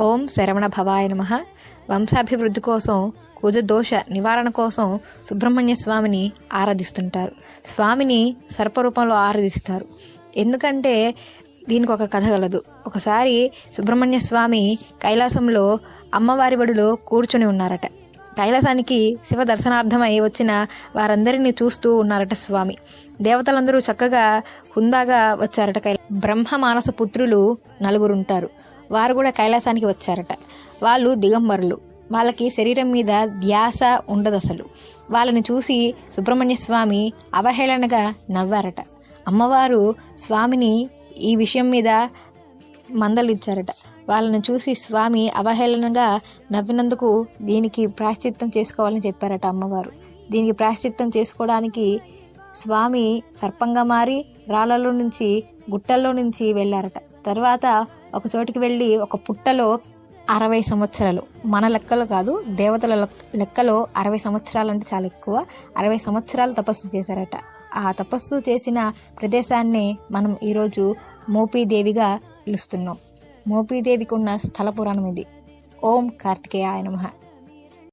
ఓం శరవణ భవాయ నమః. వంశాభివృద్ధి కోసం, కుజదోష నివారణ కోసం సుబ్రహ్మణ్య స్వామిని ఆరాధిస్తుంటారు. స్వామిని సర్పరూపంలో ఆరాధిస్తారు. ఎందుకంటే దీనికి ఒక కథ గలదు. ఒకసారి సుబ్రహ్మణ్య స్వామి కైలాసంలో అమ్మవారి బడిలో కూర్చొని ఉన్నారట. కైలాసానికి శివ దర్శనార్థమై వచ్చిన వారందరినీ చూస్తూ ఉన్నారట స్వామి. దేవతలందరూ చక్కగా హుందాగా వచ్చారట. బ్రహ్మ మానస పుత్రులు 4 ఉంటారు. వారు కూడా కైలాసానికి వచ్చారట. వాళ్ళు దిగంబరులు. వాళ్ళకి శరీరం మీద ధ్యాస ఉండదు అసలు. వాళ్ళని చూసి సుబ్రహ్మణ్య స్వామి అవహేళనగా నవ్వారట. అమ్మవారు స్వామిని ఈ విషయం మీద మందలిచ్చారట. వాళ్ళని చూసి స్వామి అవహేళనగా నవ్వినందుకు దీనికి ప్రాయశ్చిత్తం చేసుకోవాలని చెప్పారట అమ్మవారు. దీనికి ప్రాయశ్చిత్తం చేసుకోవడానికి స్వామి సర్పంగా మారి రాళ్ళలో నుంచి గుట్టల్లో నుంచి వెళ్ళారట. తర్వాత ఒక చోటికి వెళ్ళి ఒక పుట్టలో 60 సంవత్సరాలు, మన లెక్కలో కాదు దేవతల లెక్కలో 60 సంవత్సరాలు అంటే చాలా ఎక్కువ, 60 సంవత్సరాలు తపస్సు చేశారట. ఆ తపస్సు చేసిన ప్రదేశాన్ని మనం ఈరోజు మోపీదేవిగా పిలుస్తున్నాం. మోపీదేవికి ఉన్న స్థల పురాణం ఇది. ఓం కార్తికేయాయ నమః.